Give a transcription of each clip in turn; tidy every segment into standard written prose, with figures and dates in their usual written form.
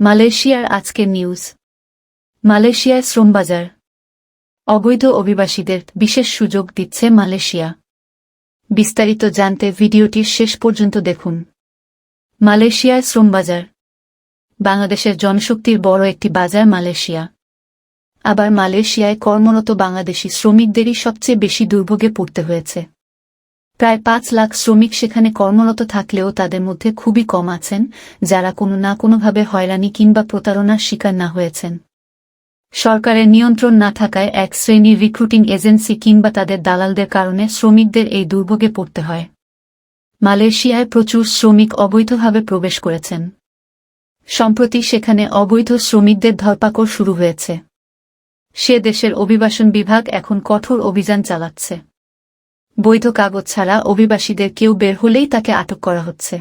মালয়েশিয়ার আজকের নিউজ। মালয়েশিয়ায় শ্রমবাজার। অবৈধ অভিবাসীদের বিশেষ সুযোগ দিচ্ছে মালয়েশিয়া। বিস্তারিত জানতে ভিডিওটির শেষ পর্যন্ত দেখুন। মালয়েশিয়ার শ্রমবাজার। বাংলাদেশের জনশক্তির বড় একটি বাজার মালয়েশিয়া। আবার মালয়েশিয়ায় কর্মরত বাংলাদেশি শ্রমিকদেরই সবচেয়ে বেশি দুর্ভোগে পড়তে হয়েছে। প্রায় ৫ লাখ শ্রমিক সেখানে কর্মরত থাকলেও তাদের মধ্যে খুবই কম আছেন যারা কোনো না কোনোভাবে হয়রানি কিংবা প্রতারণার শিকার না হয়েছেন। সরকারের নিয়ন্ত্রণ না থাকায় এক শ্রেণীর রিক্রুটিং এজেন্সি কিংবা তাদের দালালদের কারণে শ্রমিকদের এই দুর্ভোগে পড়তে হয়। মালয়েশিয়ায় প্রচুর শ্রমিক অবৈধভাবে প্রবেশ করেছেন। সম্প্রতি সেখানে অবৈধ শ্রমিকদের ধরপাকড় শুরু হয়েছে। সে দেশের অভিবাসন বিভাগ এখন কঠোর অভিযান চালাচ্ছে। বৈধ কাগজ ছাড়া অভিবাসীদের কেউ বের হলেই তাকে আটক করা হচ্ছে।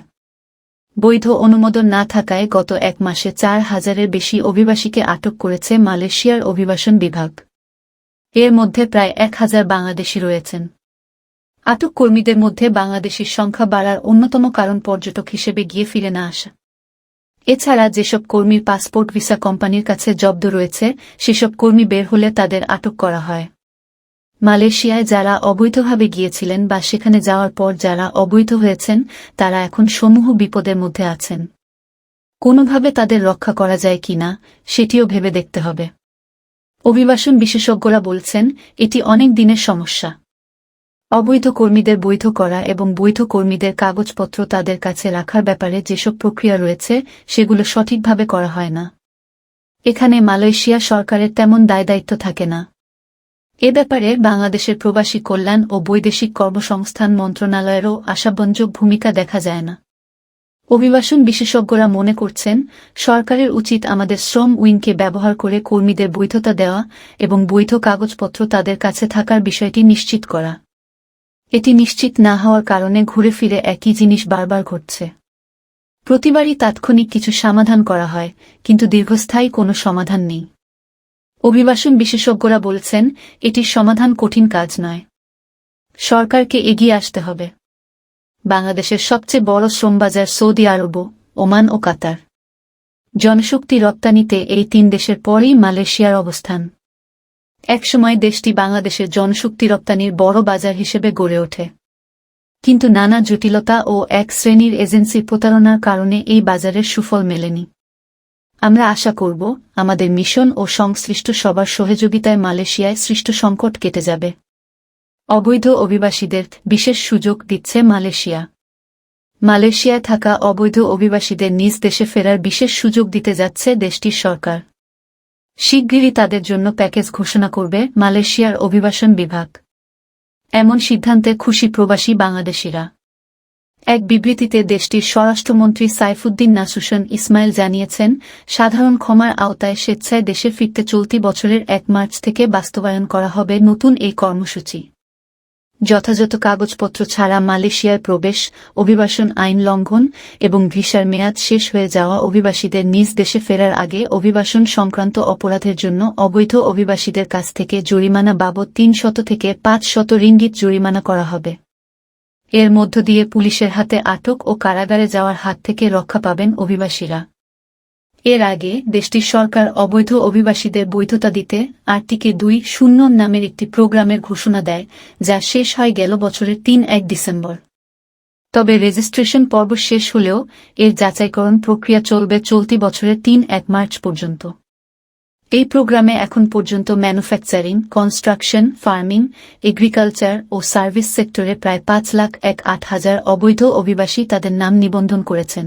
বৈধ অনুমোদন না থাকায় গত ১ মাসে ৪,০০০-এর বেশি অভিবাসীকে আটক করেছে মালয়েশিয়ার অভিবাসন বিভাগ। এর মধ্যে প্রায় ১,০০০ বাংলাদেশি রয়েছেন। আটক কর্মীদের মধ্যে বাংলাদেশির সংখ্যা বাড়ার অন্যতম কারণ পর্যটক হিসেবে গিয়ে ফিরে না আসা। এছাড়া যেসব কর্মীর পাসপোর্ট ভিসা কোম্পানির কাছে জব্দ রয়েছে সেসব কর্মী বের হলে তাদের আটক করা হয়। মালয়েশিয়ায় যারা অবৈধভাবে গিয়েছিলেন বা সেখানে যাওয়ার পর যারা অবৈধ হয়েছেন তারা এখন সমূহ বিপদের মধ্যে আছেন। কোনোভাবে তাদের রক্ষা করা যায় কিনা সেটিও ভেবে দেখতে হবে। অভিবাসন বিশেষজ্ঞরা বলছেন এটি অনেক দিনের সমস্যা। অবৈধ কর্মীদের বৈধ করা এবং বৈধ কর্মীদের কাগজপত্র তাদের কাছে রাখার ব্যাপারে যেসব প্রক্রিয়া রয়েছে সেগুলো সঠিকভাবে করা হয় না। এখানে মালয়েশিয়া সরকারের তেমন দায়দায়িত্ব থাকে না। এ ব্যাপারে বাংলাদেশের প্রবাসী কল্যাণ ও বৈদেশিক কর্মসংস্থান মন্ত্রণালয়েরও আশাব্যঞ্জক ভূমিকা দেখা যায় না। অভিবাসন বিশেষজ্ঞরা মনে করছেন সরকারের উচিত আমাদের শ্রম উইংকে ব্যবহার করে কর্মীদের বৈধতা দেওয়া এবং বৈধ কাগজপত্র তাদের কাছে থাকার বিষয়টি নিশ্চিত করা। এটি নিশ্চিত না হওয়ার কারণে ঘুরে ফিরে একই জিনিস বারবার ঘটছে। প্রতিবারই তাৎক্ষণিক কিছু সমাধান করা হয় কিন্তু দীর্ঘস্থায়ী কোনো সমাধান নেই। অভিবাসন বিশেষজ্ঞরা বলছেন এটির সমাধান কঠিন কাজ নয়। সরকারকে এগিয়ে আসতে হবে। বাংলাদেশের সবচেয়ে বড় শ্রমবাজার সৌদি আরব, ওমান ও কাতার। জনশক্তি রপ্তানিতে এই ৩ দেশের পরেই মালয়েশিয়ার অবস্থান। একসময় দেশটি বাংলাদেশের জনশক্তি রপ্তানির বড় বাজার হিসেবে গড়ে ওঠে। কিন্তু নানা জটিলতা ও এক শ্রেণীর এজেন্সির প্রতারণার কারণে এই বাজারের সুফল মেলেনি। আমরা আশা করব আমাদের মিশন ও সংশ্লিষ্ট সবার সহযোগিতায় মালয়েশিয়ায় সৃষ্ট সংকট কেটে যাবে। অবৈধ অভিবাসীদের বিশেষ সুযোগ দিচ্ছে মালয়েশিয়া। মালয়েশিয়ায় থাকা অবৈধ অভিবাসীদের নিজ দেশে ফেরার বিশেষ সুযোগ দিতে যাচ্ছে দেশটির সরকার। শিগগিরই তাদের জন্য প্যাকেজ ঘোষণা করবে মালয়েশিয়ার অভিবাসন বিভাগ। এমন সিদ্ধান্তে খুশি প্রবাসী বাংলাদেশিরা। এক বিবৃতিতে দেশটির স্বরাষ্ট্রমন্ত্রী সাইফুদ্দিন নাসুশন ইসমাইল জানিয়েছেন সাধারণ ক্ষমার আওতায় স্বেচ্ছায় দেশে ফিরতে চলতি বছরের ১ মার্চ থেকে বাস্তবায়ন করা হবে নতুন এই কর্মসূচি। যথাযথ কাগজপত্র ছাড়া মালয়েশিয়ায় প্রবেশ, অভিবাসন আইন লঙ্ঘন এবং ভিসার মেয়াদ শেষ হয়ে যাওয়া অভিবাসীদের নিজ দেশে ফেরার আগে অভিবাসন সংক্রান্ত অপরাধের জন্য অবৈধ অভিবাসীদের কাছ থেকে জরিমানা বাবদ ৩০০ থেকে ৫০০ রিঙ্গিত জরিমানা করা হবে। এর মধ্য দিয়ে পুলিশের হাতে আটক ও কারাগারে যাওয়ার হাত থেকে রক্ষা পাবেন অভিবাসীরা। এর আগে দেশটির সরকার অবৈধ অভিবাসীদের বৈধতা দিতে আর্টিকেল ২০ নামের একটি প্রোগ্রামের ঘোষণা দেয় যা শেষ হয় গেল বছরের ৩ ডিসেম্বর। তবে রেজিস্ট্রেশন পর্ব শেষ হলেও এর যাচাইকরণ প্রক্রিয়া চলবে চলতি বছরের ৩ মার্চ পর্যন্ত। এই প্রোগ্রামে এখন পর্যন্ত ম্যানুফ্যাকচারিং, কনস্ট্রাকশন, ফার্মিং, এগ্রিকালচার ও সার্ভিস সেক্টরে প্রায় ৫,১৮,০০০ অবৈধ অভিবাসী তাদের নাম নিবন্ধন করেছেন।